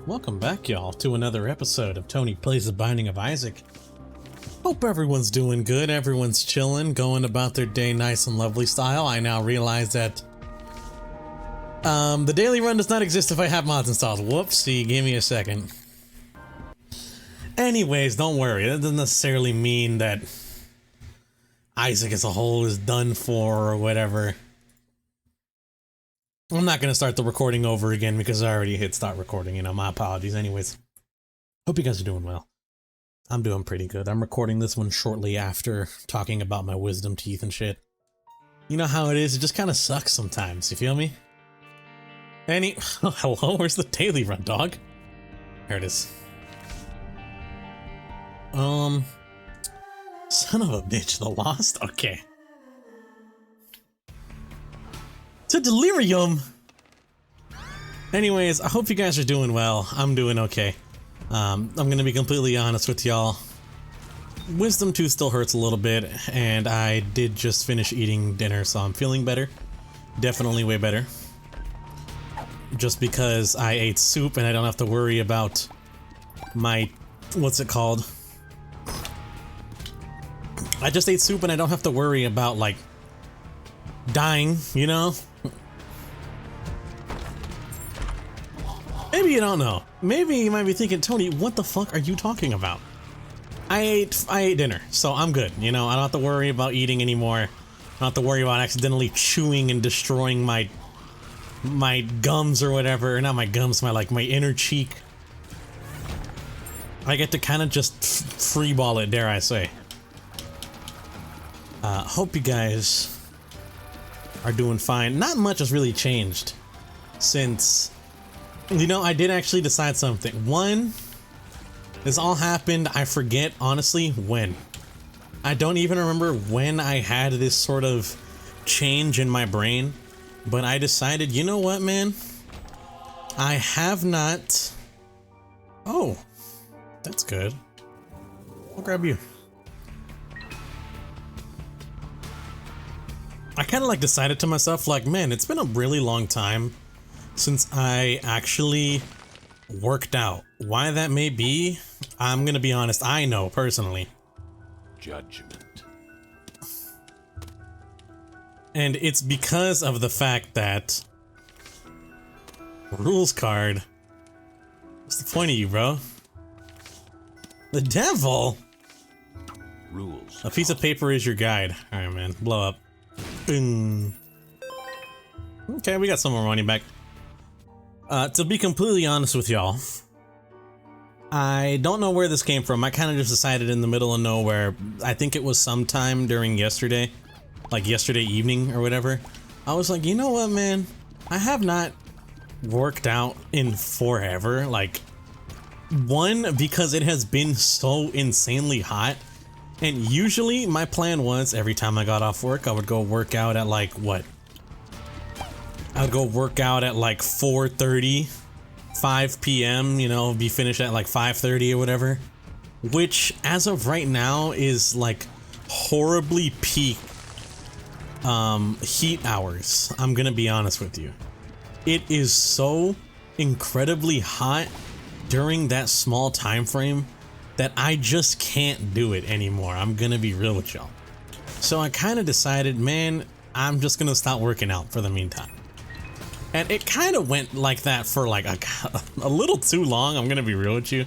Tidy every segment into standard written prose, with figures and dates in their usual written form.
Welcome back, y'all, to another episode of Tony Plays the Binding of Isaac. Hope everyone's doing good, everyone's chilling, going about their day nice and lovely style. I now realize that the daily run does not exist if I have mods installed. Whoopsie, give me a second. Anyways, don't worry, that doesn't necessarily mean that Isaac as a whole is done for or whatever. I'm not gonna start the recording over again because I already hit start recording, you know, my apologies. Anyways, hope you guys are doing well. I'm doing pretty good. I'm recording this one shortly after talking about my wisdom teeth and shit. You know how it is, it just kind of sucks sometimes, you feel me? Hello, where's the daily run, dog? There it is. Son of a bitch, the Lost? Okay. To delirium! Anyways, I hope you guys are doing well. I'm doing okay. I'm gonna be completely honest with y'all. Wisdom tooth still hurts a little bit, and I did just finish eating dinner, so I'm feeling better. Definitely way better. Just because I ate soup and I don't have to worry about my... what's it called? I just ate soup and I don't have to worry about, like, dying, you know? Maybe you don't know. Maybe you might be thinking, Tony, what the fuck are you talking about? I ate dinner, so I'm good. You know, I don't have to worry about eating anymore. I don't have to worry about accidentally chewing and destroying my gums or whatever. Not my gums, my inner cheek. I get to kind of just freeball it, dare I say. Hope you guys are doing fine. Not much has really changed since... You know, I did actually decide something. One, this all happened, I forget, honestly, when. I don't even remember when I had this sort of change in my brain, but I decided, you know what, man? I have not... Oh, that's good. I'll grab you. I kind of decided to myself, man, it's been a really long time since I actually worked out. Why that may be, I'm gonna be honest, I know personally. Judgment. And it's because of the fact that rules card. What's the point of you, bro? The devil? Rules. A piece of paper is your guide. Alright, man, blow up. Boom. Okay, we got some more money back. To be completely honest with y'all, I don't know where this came from. I kind of just decided in the middle of nowhere. I think it was sometime during yesterday, like yesterday evening or whatever. I was like, you know what, man? I have not worked out in forever. One, because it has been so insanely hot. And usually my plan was every time I got off work, I would go work out at what? I'd go work out at 4:30, 5 p.m., you know, be finished at 5:30 or whatever. Which, as of right now, is horribly peak heat hours. I'm gonna be honest with you. It is so incredibly hot during that small time frame that I just can't do it anymore. I'm gonna be real with y'all. So I kind of decided, man, I'm just gonna stop working out for the meantime. And it kind of went like that for a little too long, I'm gonna be real with you.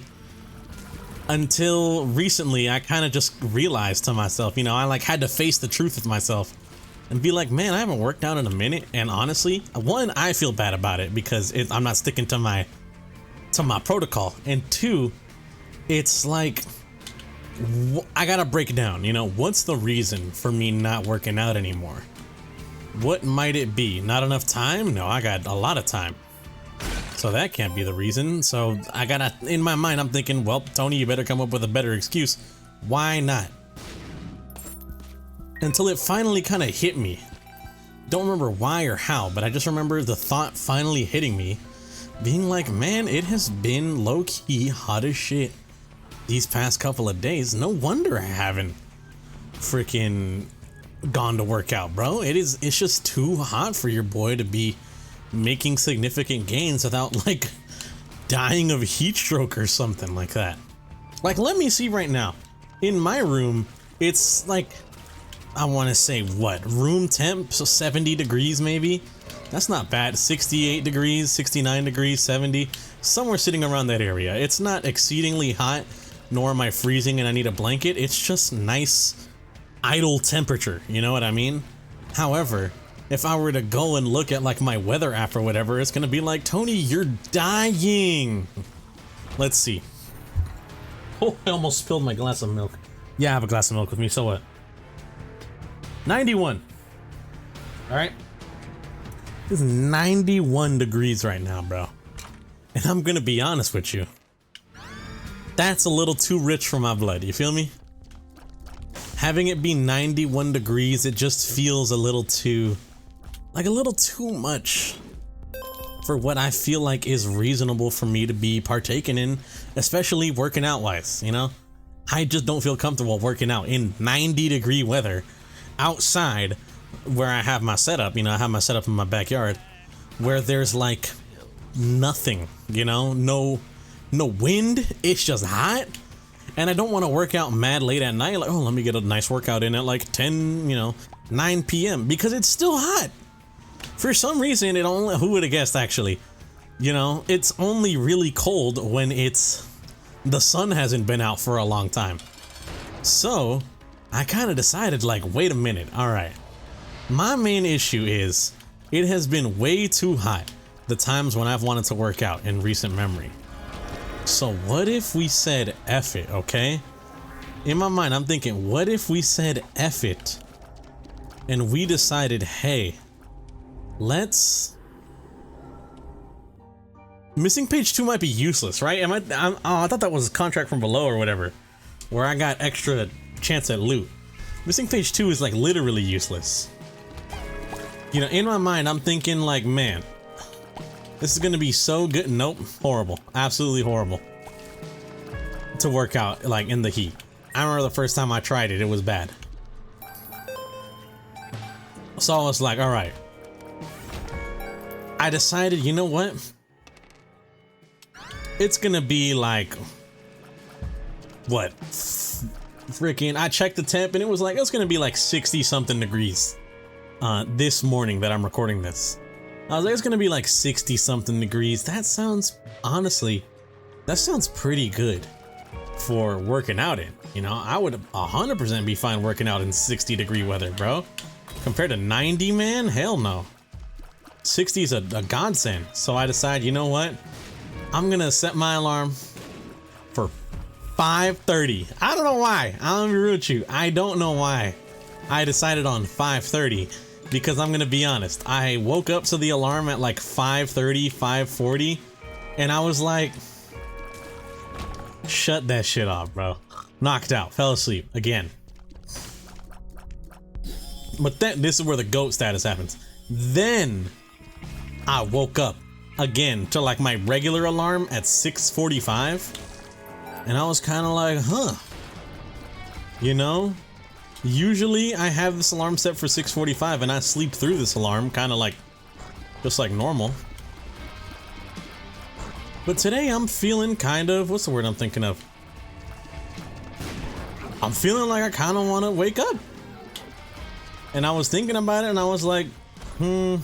Until recently, I kind of just realized to myself, you know, I had to face the truth with myself and be like, man, I haven't worked out in a minute. And honestly, one, I feel bad about it because I'm not sticking to my protocol. And two, it's I gotta break it down, you know, what's the reason for me not working out anymore? What might it be? Not enough time? No, I got a lot of time. So that can't be the reason. So I gotta, in my mind, I'm thinking, well, Tony, you better come up with a better excuse. Why not? Until it finally kind of hit me. Don't remember why or how, but I just remember the thought finally hitting me. Being like, man, it has been low-key hot as shit these past couple of days. No wonder I haven't freaking gone to work out, bro. It's just too hot for your boy to be making significant gains without dying of heat stroke or something like that. Like, let me see right now. In my room, it's like, I want to say what, room temp, so 70 degrees maybe? That's not bad. 68 degrees, 69 degrees, 70, somewhere sitting around that area. It's not exceedingly hot, nor am I freezing and I need a blanket. It's just nice, idle temperature, you know what I mean? However, if I were to go and look at like my weather app or whatever, it's gonna be like, Tony, you're dying. Let's see. Oh, I almost spilled my glass of milk. Yeah, I have a glass of milk with me, so what? 91. All right. It's 91 degrees right now, bro. And I'm gonna be honest with you. That's a little too rich for my blood, you feel me? Having it be 91 degrees, it just feels a little too, like a little too much for what I feel like is reasonable for me to be partaking in, especially working out wise, you know? I just don't feel comfortable working out in 90-degree weather outside where I have my setup, you know, I have my setup in my backyard where there's like nothing, you know, no wind, it's just hot. And I don't want to work out mad late at night, like, oh, let me get a nice workout in at like 10, you know, 9 p.m. because it's still hot. For some reason, it only, who would have guessed actually, you know, it's only really cold when the sun hasn't been out for a long time. So I kind of decided like, wait a minute, all right. My main issue is it has been way too hot the times when I've wanted to work out in recent memory. So what if we said F it, okay? In my mind, I'm thinking, what if we said F it and we decided, hey, let's... Missing page 2 might be useless, right? Oh, I thought that was contract from below or whatever, where I got extra chance at loot. Missing page 2 is like literally useless. You know, in my mind, I'm thinking like, man, this is gonna be so good. Nope, horrible, absolutely horrible to work out like in the heat. I remember the first time I tried it, it was bad. So I was like, all right. I decided, you know what? It's gonna be like, what? Freaking, I checked the temp and it was like, it's gonna be like 60 something degrees this morning that I'm recording this. I was like, it's gonna be like 60 something degrees. That sounds, honestly, that sounds pretty good for working out in. You know, I would 100% be fine working out in 60-degree weather, bro. Compared to 90, man, hell no. 60 is a godsend. So I decide, you know what? I'm gonna set my alarm for 5:30. I don't know why. I'm gonna be real with you. I don't know why I decided on 5:30. Because I'm gonna be honest, I woke up to the alarm at like 5:30, 5:40, and I was like, shut that shit off, bro. Knocked out, fell asleep again. But then this is where the GOAT status happens. Then I woke up again to like my regular alarm at 6:45, and I was kind of like, huh, you know? Usually I have this alarm set for 6:45 and I sleep through this alarm kind of like just like normal. But today I'm feeling kind of, what's the word I'm thinking of? I'm feeling like I kind of want to wake up. And I was thinking about it and I was like, now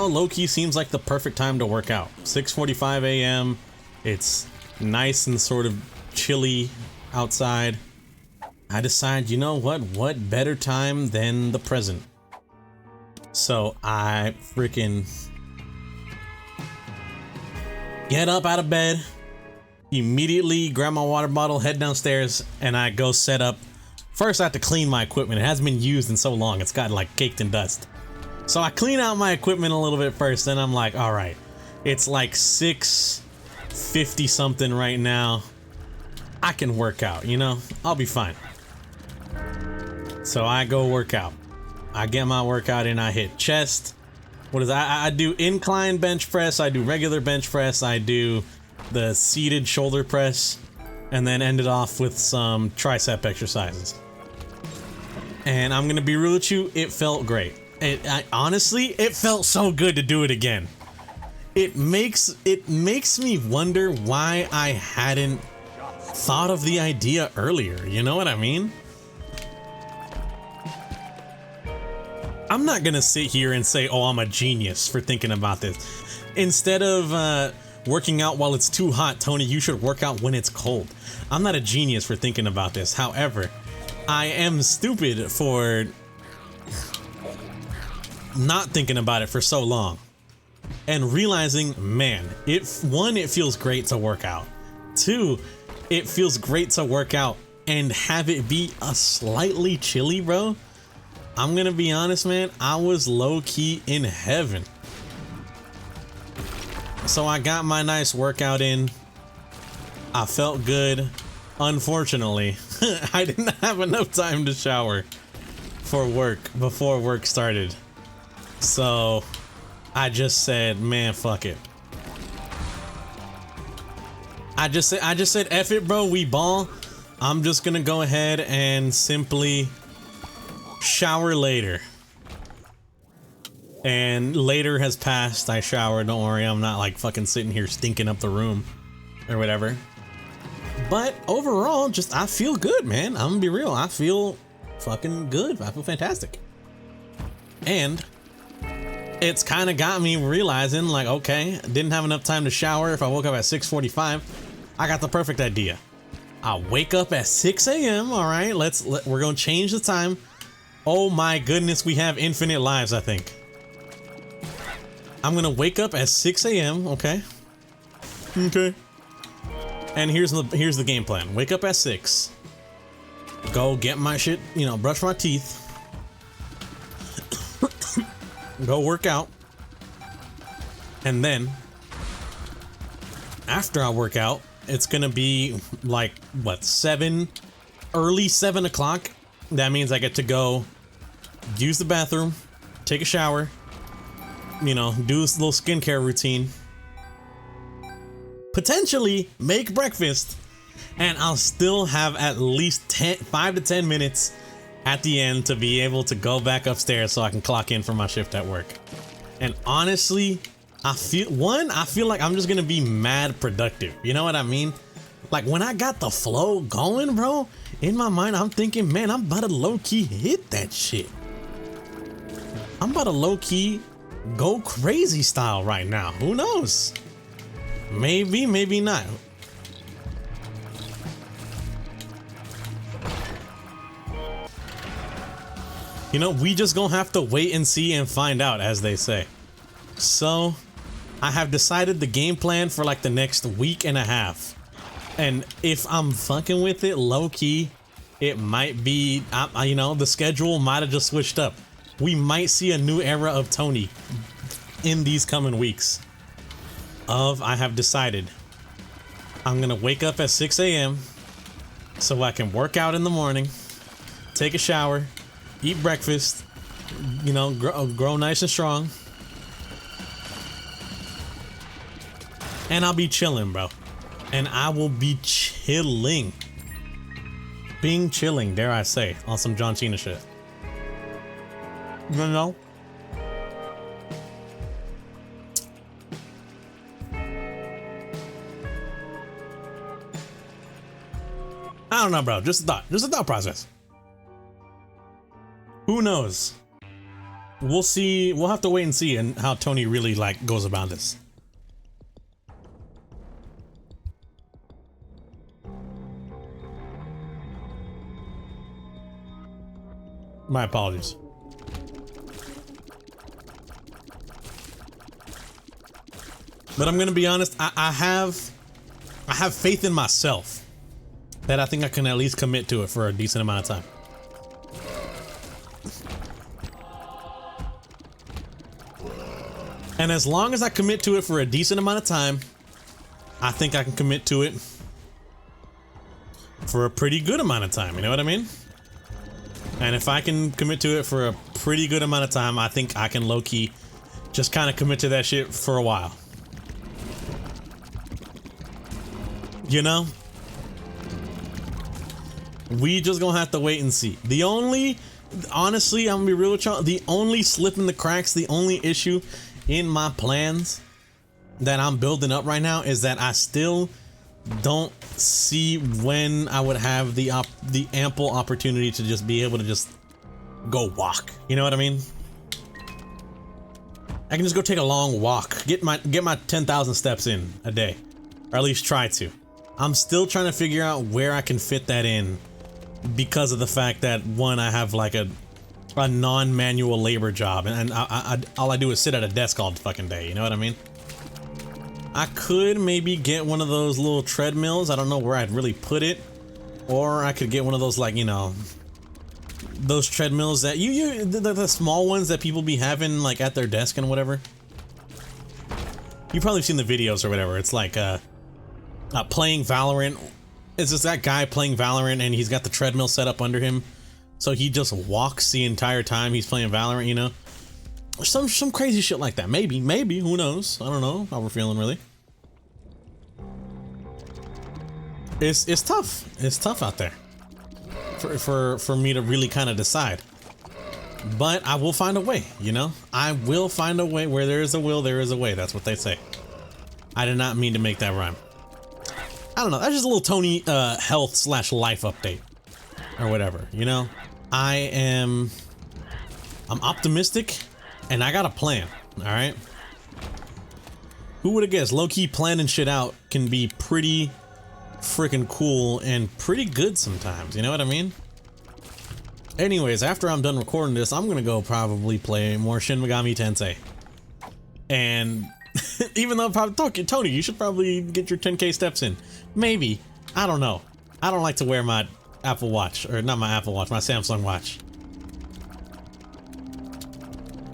low-key seems like the perfect time to work out. 6:45 a.m. It's nice and sort of chilly outside. I decide, you know what better time than the present? So I freaking get up out of bed, immediately grab my water bottle, head downstairs, and I go set up. First I have to clean my equipment. It hasn't been used in so long, it's gotten like caked in dust. So I clean out my equipment a little bit first, then I'm like, all right, it's like 6:50 something right now. I can work out, you know, I'll be fine. So I go work out. I get my workout in, I hit chest. What is that? I do incline bench press, I do regular bench press, I do the seated shoulder press, and then end it off with some tricep exercises. And I'm gonna be real with you, it felt great. Honestly, it felt so good to do it again. it makes me wonder why I hadn't thought of the idea earlier. You know what I mean? I'm not gonna sit here and say, oh, I'm a genius for thinking about this. Instead of working out while it's too hot, Tony, you should work out when it's cold. I'm not a genius for thinking about this. However, I am stupid for not thinking about it for so long and realizing, man, it feels great to work out. Two, it feels great to work out and have it be a slightly chilly, bro. I'm gonna be honest, man, I was low-key in heaven. So I got my nice workout in. I felt good. Unfortunately, I didn't have enough time to shower for work before work started. So I just said, man, fuck it. I just said, F it, bro, we ball. I'm just gonna go ahead and simply shower later. And later has passed. I showered, don't worry, I'm not like fucking sitting here stinking up the room or whatever. But overall, just I feel good, man. I'm gonna be real, I feel fucking good. I feel fantastic. And it's kind of got me realizing, like, okay, didn't have enough time to shower. If I woke up at 6:45, I got the perfect idea. I wake up at 6 a.m. All right, we're gonna change the time. Oh my goodness, we have infinite lives, I think. I'm gonna wake up at 6 a.m. Okay. Okay. And here's the game plan. Wake up at 6. Go get my shit, you know, brush my teeth. Go work out. And then after I work out, it's gonna be like, what, early 7 o'clock. That means I get to go use the bathroom, take a shower, you know, do this little skincare routine, potentially make breakfast, and I'll still have at least 5 to 10 minutes at the end to be able to go back upstairs so I can clock in for my shift at work. And honestly, I feel like I'm just gonna be mad productive. You know what I mean? Like when I got the flow going, bro, in my mind, I'm thinking, man, I'm about to low-key hit that shit. I'm about to low-key go crazy style right now. Who knows? Maybe, maybe not. You know, we just gonna have to wait and see and find out, as they say. So, I have decided the game plan for like the next week and a half. And if I'm fucking with it low-key, it might be, you know, the schedule might have just switched up. We might see a new era of Tony in these coming weeks. I have decided I'm gonna wake up at 6 a.m. so I can work out in the morning, take a shower, eat breakfast, you know, grow nice and strong. And I'll be chilling, bro. And I will be chilling. Being chilling, dare I say, on some John Cena shit. You know? I don't know, bro. Just a thought process. Who knows? We'll see. We'll have to wait and see and how Tony really like goes about this. My apologies. But I'm gonna be honest, I have faith in myself that I think I can at least commit to it for a decent amount of time. And as long as I commit to it for a decent amount of time, I think I can commit to it for a pretty good amount of time, you know what I mean? And if I can commit to it for a pretty good amount of time, I think I can low-key just kind of commit to that shit for a while. You know? We just gonna have to wait and see. Honestly, I'm gonna be real with y'all, the only slip in the cracks, the only issue in my plans that I'm building up right now is that I still don't see when I would have the ample opportunity to just be able to just go walk. You know what I mean? I can just go take a long walk, get my 10,000 steps in a day, or at least try to. I'm still trying to figure out where I can fit that in because of the fact that, one, I have like a non-manual labor job, and all I do is sit at a desk all the fucking day. You know what I mean? I could maybe get one of those little treadmills. I don't know where I'd really put it. Or I could get one of those, like, you know, those treadmills that the small ones that people be having, like, at their desk and whatever. You've probably seen the videos or whatever. It's like playing Valorant. It's just that guy playing Valorant, and he's got the treadmill set up under him, so he just walks the entire time he's playing Valorant, you know? Some crazy shit like that. Maybe, who knows? I don't know how we're feeling, really. It's tough. It's tough out there for me to really kind of decide. But I will find a way, you know? I will find a way. Where there is a will, there is a way. That's what they say. I did not mean to make that rhyme. I don't know. That's just a little Tony health/life update or whatever, you know? I'm optimistic. And I got a plan, alright? Who would have guessed? Low-key planning shit out can be pretty freaking cool and pretty good sometimes, you know what I mean? Anyways, after I'm done recording this, I'm gonna go probably play more Shin Megami Tensei. And even though I'm probably talking, Tony, you should probably get your 10K steps in. Maybe. I don't know. I don't like to wear my Apple Watch, or not my Apple Watch, my Samsung Watch.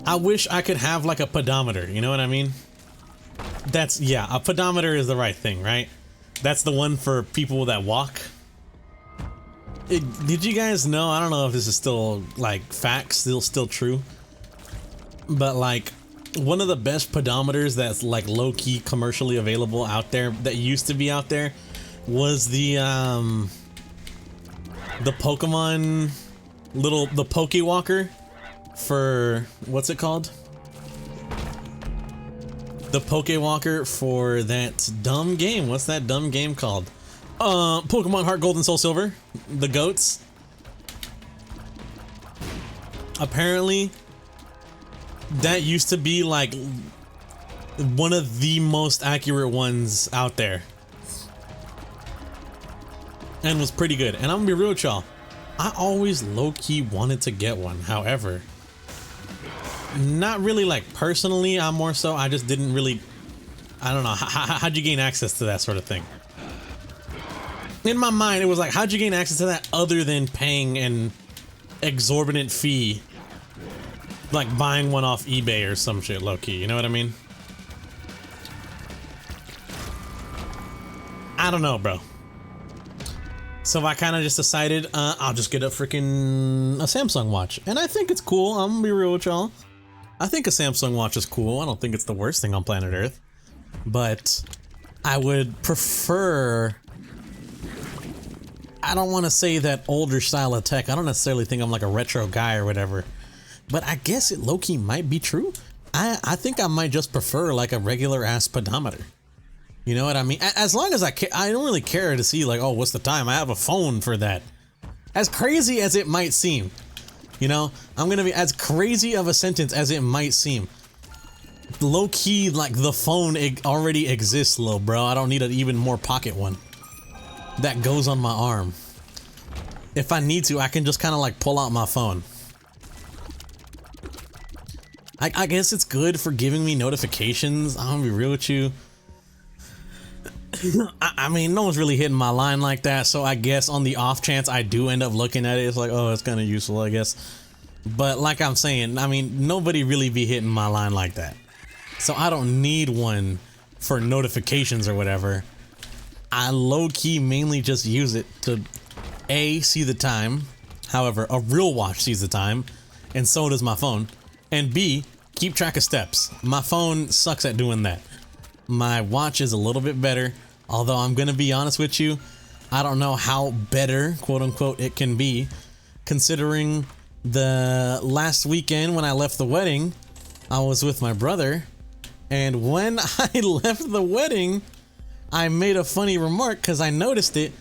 I wish I could have like a pedometer, you know what I mean? Yeah, a pedometer is the right thing, right? That's the one for people that walk. Did you guys know, I don't know if this is still like facts, still true, but like one of the best pedometers that's like low-key commercially available out there, that used to be out there, was the Pokemon the Pokewalker. For what's it called? The Pokewalker for that dumb game. What's that dumb game called? Pokemon Heart Gold and Soul Silver. The goats. Apparently, that used to be like one of the most accurate ones out there, and was pretty good. And I'm gonna be real with y'all, I always low-key wanted to get one. However, not really like personally, I'm more so, I just didn't really, I don't know, how'd you gain access to that sort of thing? In my mind, it was like, how'd you gain access to that other than paying an exorbitant fee? Like buying one off eBay or some shit, low-key, you know what I mean? I don't know, bro. So I kind of just decided, I'll just get a Samsung watch. And I think it's cool, I'm gonna be real with y'all. I think a Samsung watch is cool. I don't think it's the worst thing on planet Earth. But I would prefer, I don't want to say that older style of tech. I don't necessarily think I'm like a retro guy or whatever. But I guess it low-key might be true. I think I might just prefer like a regular ass pedometer. You know what I mean? As long as I don't really care to see like, oh, what's the time? I have a phone for that. As crazy as it might seem. You know, I'm gonna be as crazy of a sentence as it might seem. Low-key, like the phone already exists, little bro. I don't need an even more pocket one that goes on my arm. If I need to, I can just kind of like pull out my phone. I guess it's good for giving me notifications. I'm gonna be real with you. I mean, no one's really hitting my line like that, so I guess on the off chance I do end up looking at it, it's like, oh, it's kind of useful, I guess. But like I'm saying, I mean, nobody really be hitting my line like that. So I don't need one for notifications or whatever. I low-key mainly just use it to A, see the time. However, a real watch sees the time, and so does my phone. And B, keep track of steps. My phone sucks at doing that. My watch is a little bit better, although I'm gonna be honest with you, I don't know how better, quote unquote, it can be, considering the last weekend when I left the wedding, I was with my brother, And when I left the wedding, I made a funny remark because I noticed it.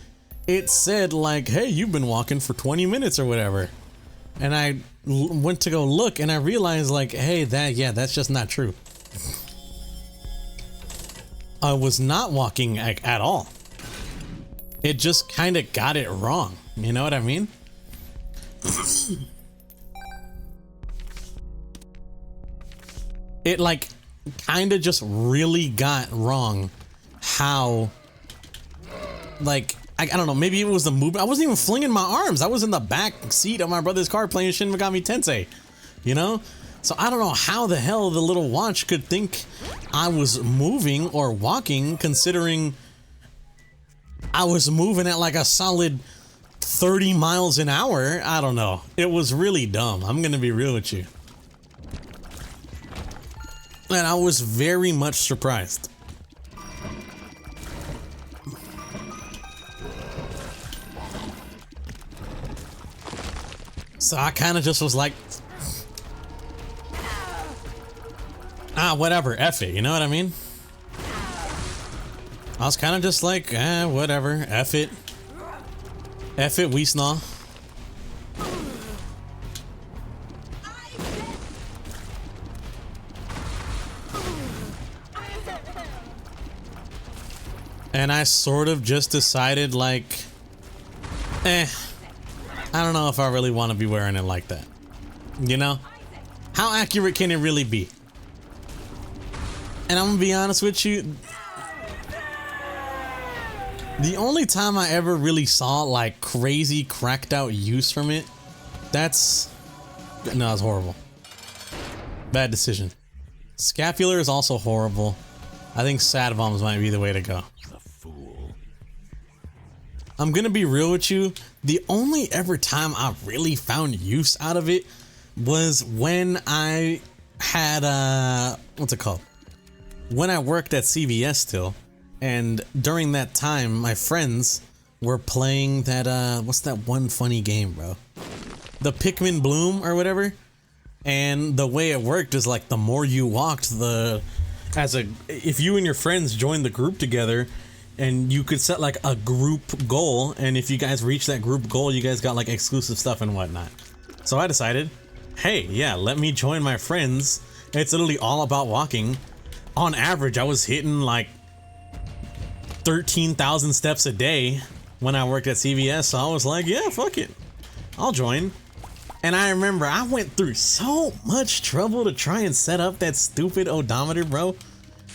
It said like, hey, you've been walking for 20 minutes or whatever. And I went to go look and I realized like, hey, that's just not true. I was not walking at all. It just kind of got it wrong. You know what I mean? It like kind of just really got wrong how, like, I don't know, maybe it was the movement. I wasn't even flinging my arms. I was in the back seat of my brother's car playing Shin Megami Tensei, you know? So I don't know how the hell the little watch could think I was moving or walking, considering I was moving at like a solid 30 miles an hour. I don't know. It was really dumb. I'm gonna be real with you. And I was very much surprised. So I kind of just was like, whatever, F it, you know what I mean? I was kind of just like, whatever, F it. F it, we snaw. And I sort of just decided like, I don't know if I really want to be wearing it like that. You know? How accurate can it really be? And I'm gonna be honest with you, the only time I ever really saw like crazy cracked out use from it, no, it's horrible. Bad decision. Scapular is also horrible. I think sad bombs might be the way to go. I'm gonna be real with you. The only ever time I really found use out of it was when I had what's it called? When I worked at CVS still, and during that time, my friends were playing that what's that one funny game, bro? The Pikmin Bloom or whatever. And the way it worked is like the more you walked, if you and your friends joined the group together. And you could set like a group goal, and if you guys reach that group goal, you guys got like exclusive stuff and whatnot. So I decided, hey, yeah, let me join my friends. It's literally all about walking. On average, I was hitting like 13,000 steps a day when I worked at CVS. So I was like, yeah, fuck it, I'll join. And I remember I went through so much trouble to try and set up that stupid odometer, bro.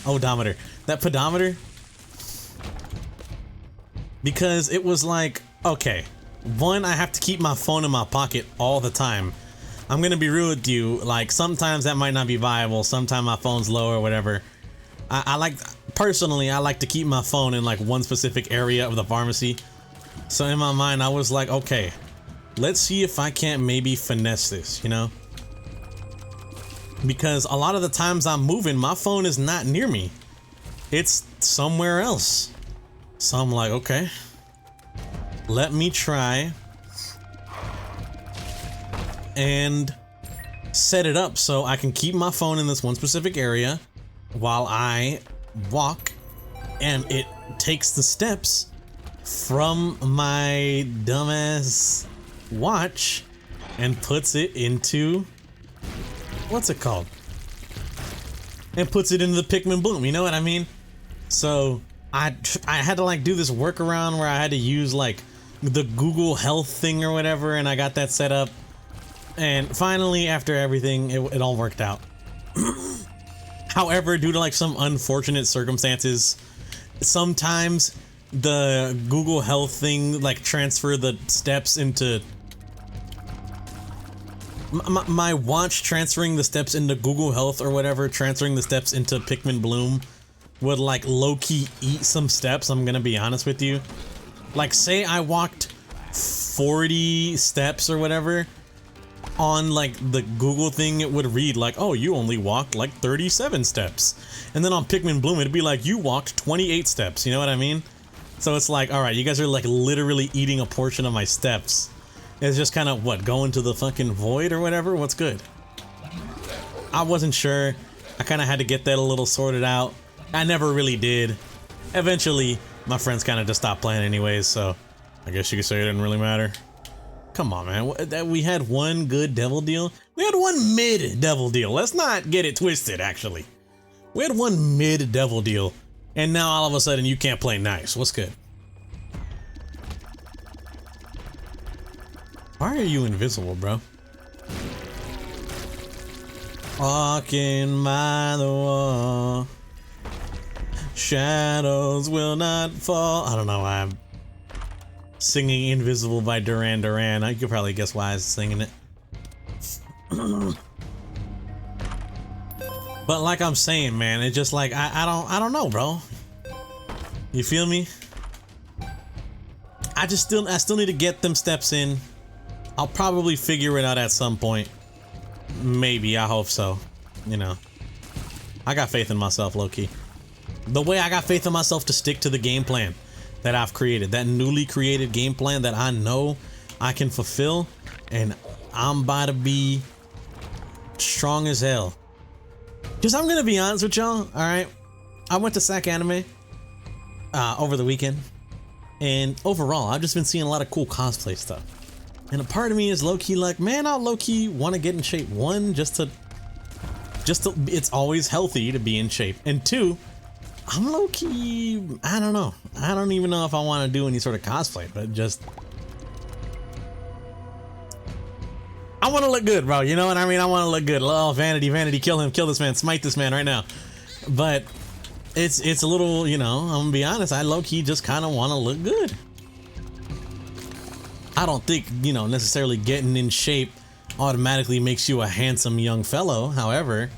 That pedometer. Because it was like, okay, one, I have to keep my phone in my pocket all the time. I'm gonna be real with you, like sometimes that might not be viable, sometimes my phone's low or whatever. Personally, I like to keep my phone in like one specific area of the pharmacy. So in my mind, I was like, okay, let's see if I can't maybe finesse this, you know? Because a lot of the times I'm moving, my phone is not near me. It's somewhere else. So I'm like, okay, let me try and set it up so I can keep my phone in this one specific area while I walk, and it takes the steps from my dumbass watch and puts it into, what's it called? And puts it into the Pikmin Bloom, you know what I mean? So I had to like do this workaround where I had to use like the Google Health thing or whatever, and I got that set up, and finally after everything it all worked out. However, due to like some unfortunate circumstances, sometimes the Google Health thing like transfer the steps into my watch, transferring the steps into Google Health or whatever, transferring the steps into Pikmin Bloom would like low-key eat some steps. I'm gonna be honest with you. Like, say I walked 40 steps or whatever, on like the Google thing it would read like, oh, you only walked like 37 steps, and then on Pikmin Bloom it'd be like, you walked 28 steps, you know what I mean? So it's like, all right, you guys are like literally eating a portion of my steps. It's just kind of what, going to the fucking void or whatever. What's good? I wasn't sure. I kind of had to get that a little sorted out. I never really did. Eventually, my friends kind of just stopped playing anyways, so I guess you could say it didn't really matter. Come on, man. We had one good devil deal. We had one mid devil deal. Let's not get it twisted, actually. We had one mid devil deal, and now all of a sudden you can't play nice. What's good? Why are you invisible, bro? Walking by the wall, shadows will not fall. I don't know why I'm singing Invisible by Duran Duran. You could probably guess why I was singing it. But like I'm saying, man, it's just like I don't know, bro. You feel me? I still need to get them steps in. I'll probably figure it out at some point. Maybe, I hope so. You know, I got faith in myself, low-key. The way I got faith in myself to stick to the game plan that I've created, that newly created game plan that I know I can fulfill, and I'm about to be strong as hell. Just, I'm gonna be honest with y'all, alright? I went to SAC Anime over the weekend, and overall, I've just been seeing a lot of cool cosplay stuff. And a part of me is low-key like, man, I low-key want to get in shape. One, just to, it's always healthy to be in shape. And two, I'm low-key, I don't know. I don't even know if I want to do any sort of cosplay, but just, I want to look good, bro. You know what I mean? I want to look good. Oh, vanity, vanity, kill him, kill this man, smite this man right now. But it's a little, you know, I'm gonna be honest, I low-key just kind of want to look good. I don't think, you know, necessarily getting in shape automatically makes you a handsome young fellow. However,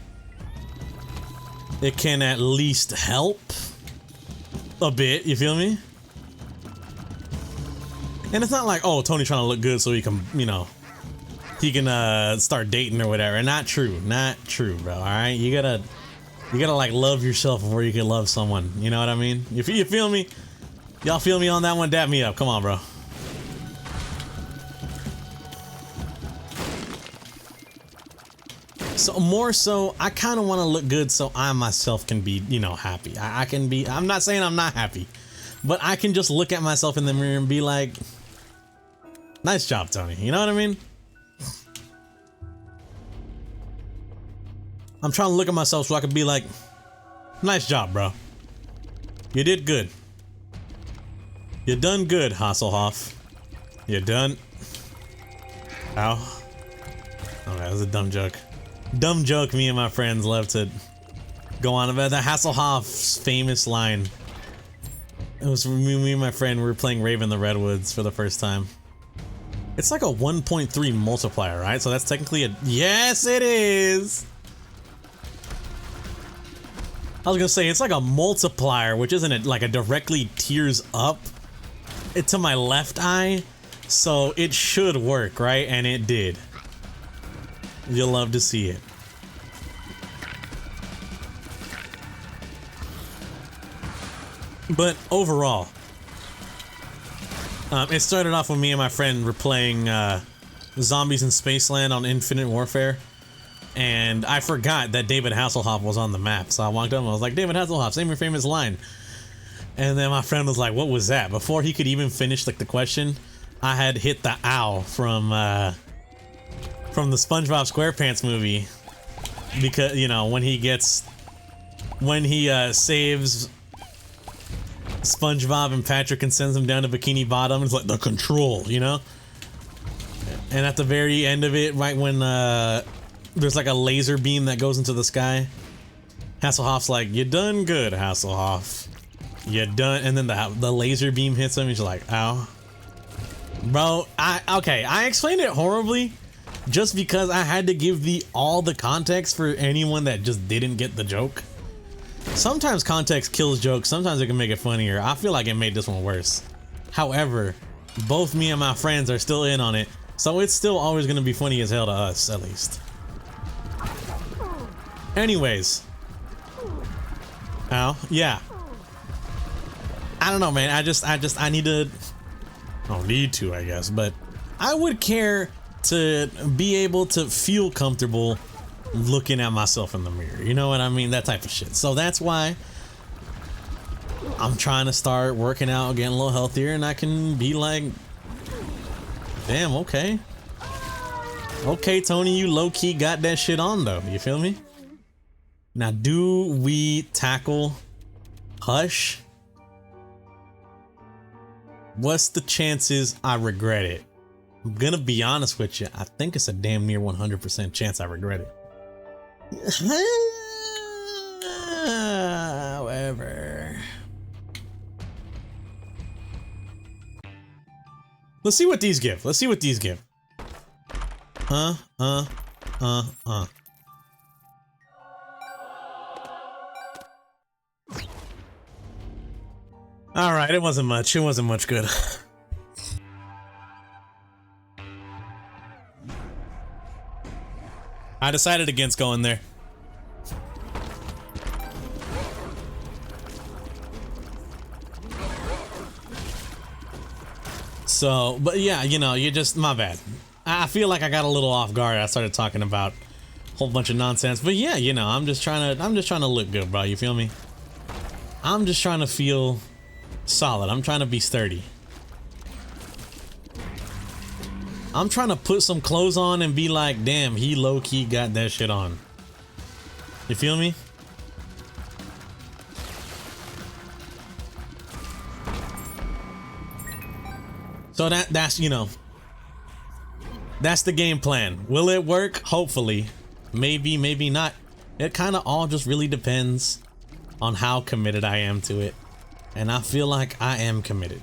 it can at least help a bit, you feel me? And it's not like, oh, Tony's trying to look good so he can, you know, he can start dating or whatever. Not true, bro. All right, you gotta like love yourself before you can love someone. You know what I mean? You feel me? Y'all feel me on that one? Dap me up. Come on, bro. So more so, I kind of want to look good so I myself can be, you know, happy. I can be, I'm not saying I'm not happy, but I can just look at myself in the mirror and be like, nice job, Tony. You know what I mean? I'm trying to look at myself so I can be like, nice job, bro. You did good. You done good, Hasselhoff. You done. Ow. Okay, that was a dumb joke. Dumb joke me and my friends love to go on about. The Hasselhoff's famous line. It was me and my friend, we were playing Raven the Redwoods for the first time. It's like a 1.3 multiplier, right? So that's technically a... Yes, it is! I was gonna say, it's like a multiplier, which isn't it like a directly tears up to my left eye. So it should work, right? And it did. You'll love to see it. But overall, it started off when me and my friend were playing Zombies in Spaceland on Infinite Warfare, and I forgot that David Hasselhoff was on the map. So I walked up and I was like, David Hasselhoff, say your famous line. And then my friend was like, what was that? Before he could even finish like the question, I had hit the ow from the SpongeBob SquarePants movie, because, you know, when he saves SpongeBob and Patrick and sends him down to Bikini Bottom, it's like the control, you know? And at the very end of it, right when there's like a laser beam that goes into the sky, Hasselhoff's like, you done good, Hasselhoff. You done, and then the laser beam hits him, he's like, ow. Bro, I explained it horribly, just because I had to give all the context for anyone that just didn't get the joke. Sometimes context kills jokes, sometimes it can make it funnier. I feel like it made this one worse. However, both me and my friends are still in on it, so it's still always gonna be funny as hell to us, at least. Anyways. Ow, yeah. I don't know, man, I need to... I don't need to, I guess, but I would care to be able to feel comfortable looking at myself in the mirror. You know what I mean? That type of shit. So that's why I'm trying to start working out, getting a little healthier, and I can be like, damn, okay. Okay, Tony, you low-key got that shit on though. You feel me? Now, do we tackle Hush? What's the chances I regret it? I'm gonna be honest with you. I think it's a damn near 100% chance I regret it. However, let's see what these give. Let's see what these give. All right, it wasn't much. It wasn't much good. I decided against going there. So, but yeah, you know, you just, my bad. I feel like I got a little off guard. I started talking about a whole bunch of nonsense, but yeah, you know, I'm just trying to look good, bro. You feel me? I'm just trying to feel solid. I'm trying to be sturdy. I'm trying to put some clothes on and be like, damn, he low-key got that shit on. You feel me? So that's, you know, that's the game plan. Will it work? Hopefully. Maybe, maybe not. It kind of all just really depends on how committed I am to it. And I feel like I am committed.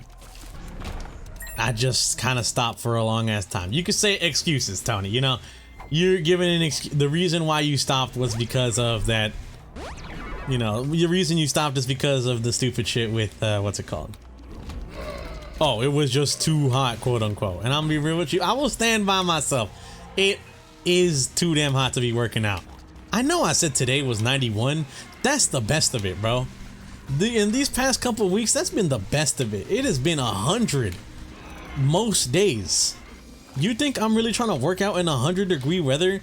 I just kind of stopped for a long ass time. You could say excuses, Tony. You know, you're giving an excuse. The reason why you stopped was because of that. You know, the reason you stopped is because of the stupid shit with what's it called? Oh, it was just too hot, quote unquote. And I'm gonna be real with you. I will stand by myself. It is too damn hot to be working out. I know I said today was 91. That's the best of it, bro. In these past couple of weeks, that's been the best of it. It has been 100 most days. You think I'm really trying to work out in 100-degree weather?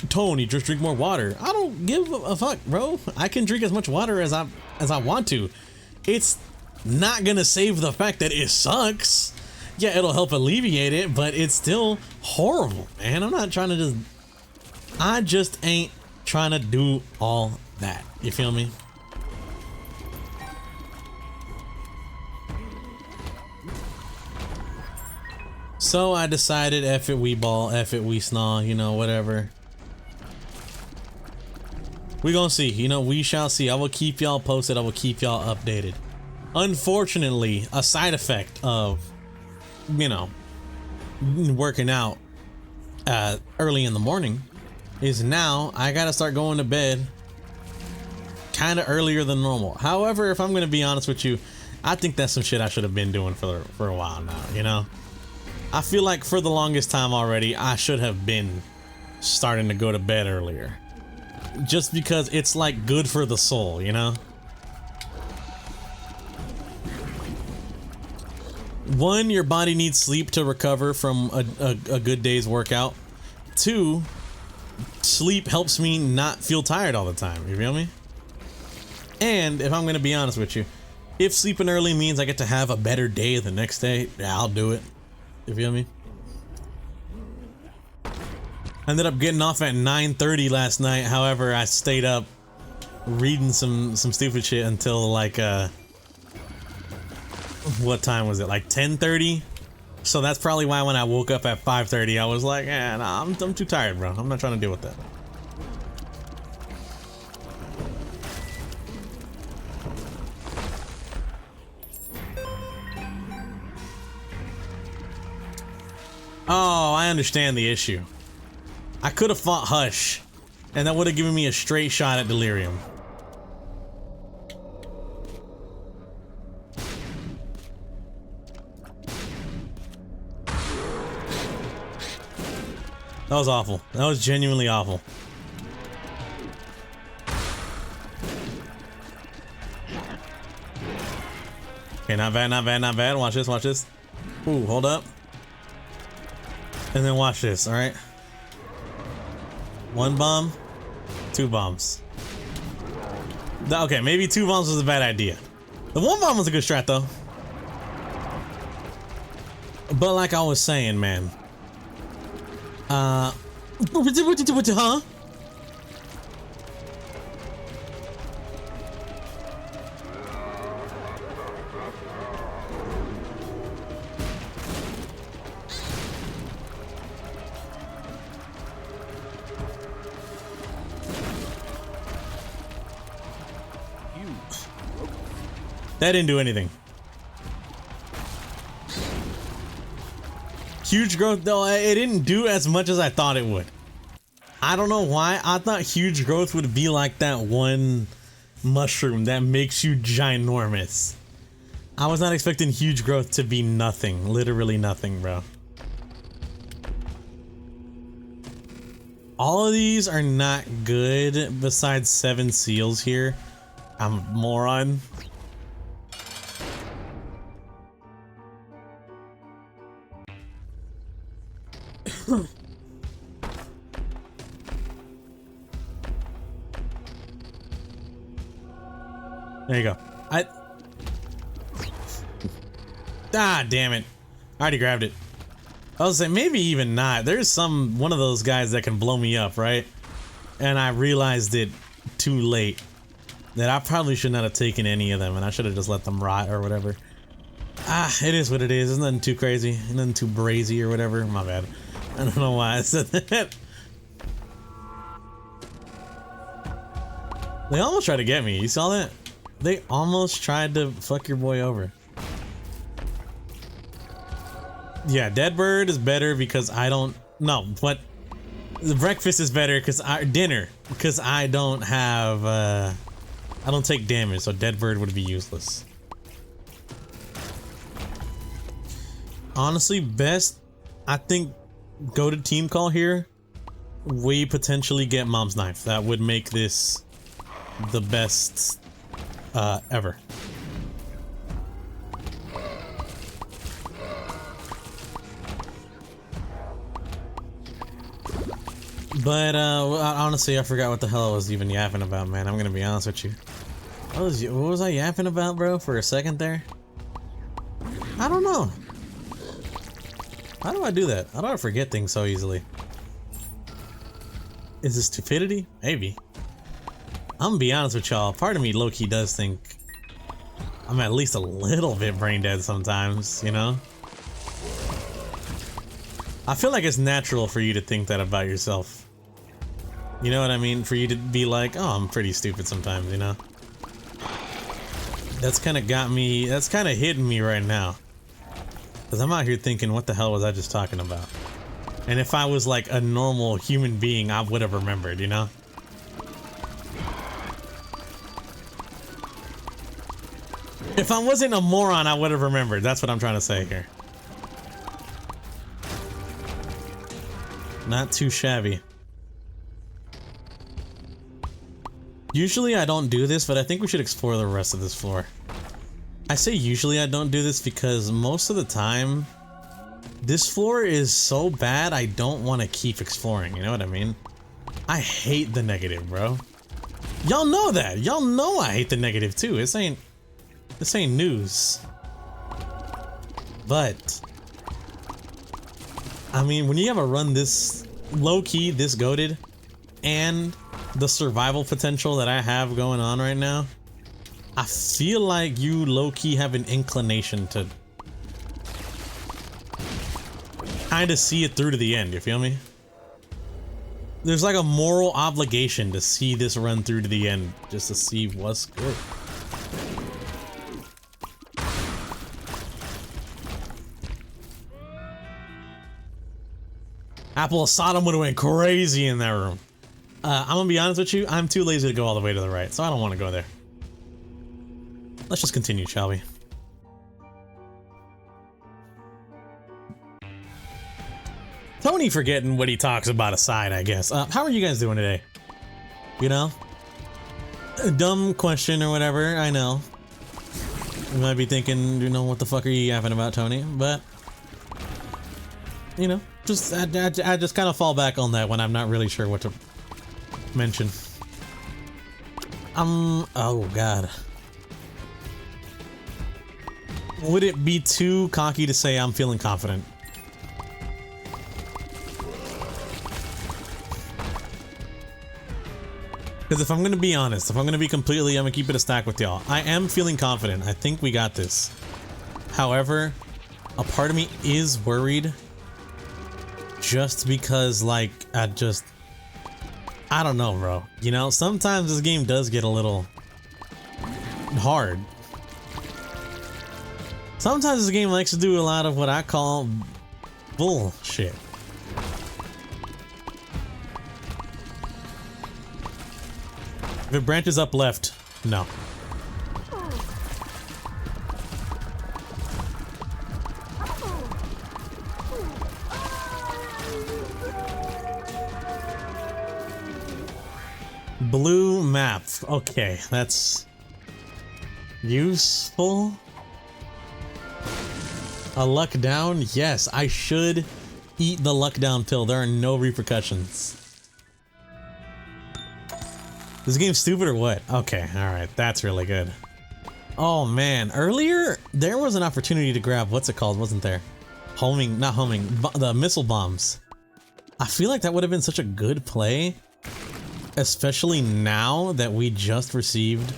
Tony, just drink more water. I don't give a fuck, bro. I can drink as much water as I want to. It's not gonna save the fact that it sucks. Yeah, it'll help alleviate it, but it's still horrible, man. I'm not trying to I just ain't trying to do all that. You feel me? So I decided, F it, we ball, F it, we snaw, you know, whatever. We gonna see, you know, we shall see. I will keep y'all posted. I will keep y'all updated. Unfortunately, a side effect of, you know, working out early in the morning is now I gotta start going to bed kind of earlier than normal. However, if I'm gonna be honest with you, I think that's some shit I should have been doing for a while now, you know? I feel like for the longest time already, I should have been starting to go to bed earlier. Just because it's like good for the soul, you know? One, your body needs sleep to recover from a good day's workout. Two, sleep helps me not feel tired all the time, you feel me? And if I'm gonna be honest with you, if sleeping early means I get to have a better day the next day, yeah, I'll do it. You feel me? I ended up getting off at 9:30 last night. However, I stayed up reading some stupid shit until like what time was it? Like 10:30. So that's probably why when I woke up at 5:30, I was like, nah, I'm too tired, bro. I'm not trying to deal with that. Oh, I understand the issue. I could have fought Hush, and that would have given me a straight shot at Delirium. That was awful. That was genuinely awful. Okay, not bad, not bad, not bad. Watch this, watch this. Ooh, hold up. And then watch this, alright? One bomb, 2 bombs. Okay, maybe 2 bombs was a bad idea. The 1 bomb was a good strat though. But like I was saying, man. Huh? That didn't do anything. Huge growth, though, it didn't do as much as I thought it would. I don't know why. I thought huge growth would be like that one mushroom that makes you ginormous. I was not expecting huge growth to be nothing. Literally nothing, bro. All of these are not good besides 7 seals here. I'm a moron. There you go. Ah, damn it. I already grabbed it. I was saying, maybe even not. There's one of those guys that can blow me up, right? And I realized it too late. That I probably should not have taken any of them, and I should have just let them rot or whatever. Ah, it is what it is. It's nothing too crazy. Nothing too brazy or whatever. My bad. I don't know why I said that. They almost tried to get me. You saw that? They almost tried to fuck your boy over. Yeah, Dead Bird is better because I don't... No, but... The breakfast is better because dinner. Because I don't have... I don't take damage, so Dead Bird would be useless. Honestly, best... I think... Go to team call here. We potentially get Mom's Knife. That would make this... the best... ever. But honestly, I forgot what the hell I was even yapping about, man. I'm gonna be honest with you. What was I yapping about, bro, for a second there? I don't know. How do I do that? How do I forget things so easily? Is this stupidity? Maybe. I'm gonna be honest with y'all, part of me low-key does think I'm at least a little bit brain dead sometimes, you know? I feel like it's natural for you to think that about yourself. You know what I mean? For you to be like, oh, I'm pretty stupid sometimes, you know? That's kind of got me, that's kind of hitting me right now. Because I'm out here thinking, what the hell was I just talking about? And if I was like a normal human being, I would have remembered, you know? If I wasn't a moron, I would have remembered. That's what I'm trying to say here. Not too shabby. Usually I don't do this, but I think we should explore the rest of this floor. I say usually I don't do this because most of the time, this floor is so bad I don't want to keep exploring, you know what I mean? I hate the negative, bro. Y'all know that. Y'all know I hate the negative too. This ain't news. But I mean, when you have a run this low-key, this goated, and the survival potential that I have going on right now, I feel like you low-key have an inclination to kind of see it through to the end, you feel me? There's like a moral obligation to see this run through to the end, just to see what's good. Apple of Sodom would have went crazy in that room. I'm gonna be honest with you, I'm too lazy to go all the way to the right, so I don't want to go there. Let's just continue, shall we? Tony forgetting what he talks about aside, I guess. How are you guys doing today? You know? A dumb question or whatever, I know. You might be thinking, you know, what the fuck are you yapping about, Tony? But, you know, I just kind of fall back on that when I'm not really sure what to mention. Oh god. Would it be too cocky to say I'm feeling confident? Because if I'm gonna be honest, if I'm gonna be completely, I'm gonna keep it a stack with y'all. I am feeling confident. I think we got this. However, a part of me is worried just because, like, I don't know, bro. You know, sometimes this game does get a little hard. Sometimes this game likes to do a lot of what I call bullshit. If it branches up left, no. Blue map. Okay, that's useful. A luck down? Yes, I should eat the luck down pill. There are no repercussions. This game's stupid or what? Okay, alright, that's really good. Oh man, earlier there was an opportunity to grab, what's it called, wasn't there? The missile bombs. I feel like that would have been such a good play, especially now that we just received,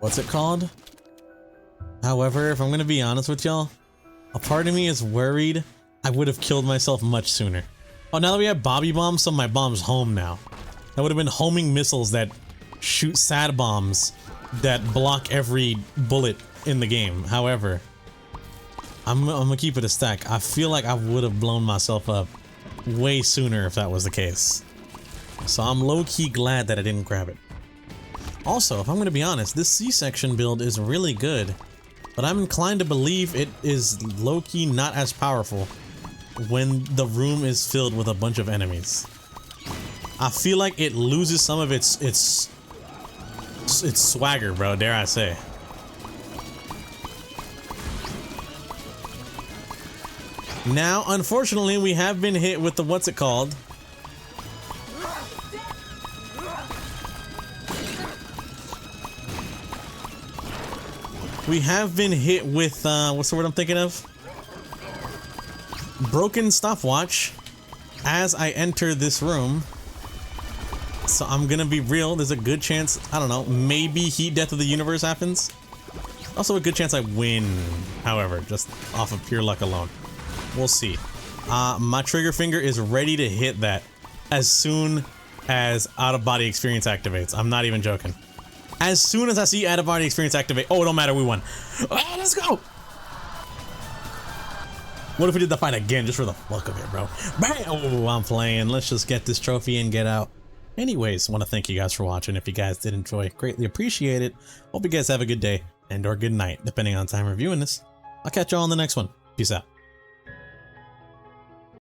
what's it called? However, if I'm gonna be honest with y'all, a part of me is worried I would have killed myself much sooner. Oh, now that we have Bobby bombs, so my bomb's home now. That would have been homing missiles that shoot sad bombs that block every bullet in the game. However, I'm gonna keep it a stack. I feel like I would have blown myself up way sooner if that was the case. So I'm low-key glad that I didn't grab it. Also, if I'm gonna be honest, this C-section build is really good, but I'm inclined to believe it is low-key not as powerful when the room is filled with a bunch of enemies. I feel like it loses some of its swagger, bro, dare I say. Now, unfortunately, we have been hit with the what's it called? We have been hit with, what's the word I'm thinking of? Broken stopwatch as I enter this room. So I'm gonna be real, there's a good chance, I don't know, maybe Heat Death of the Universe happens. Also a good chance I win, however, just off of pure luck alone. We'll see. My trigger finger is ready to hit that as soon as out-of-body experience activates. I'm not even joking. As soon as I see out-of-body experience activate, oh, it don't matter, we won. Oh, let's go! What if we did the fight again, just for the fuck of it, bro? Bam! Oh, I'm playing. Let's just get this trophy and get out. Anyways, want to thank you guys for watching. If you guys did enjoy, greatly appreciate it. Hope you guys have a good day and or good night, depending on time reviewing this. I'll catch y'all on the next one. Peace out.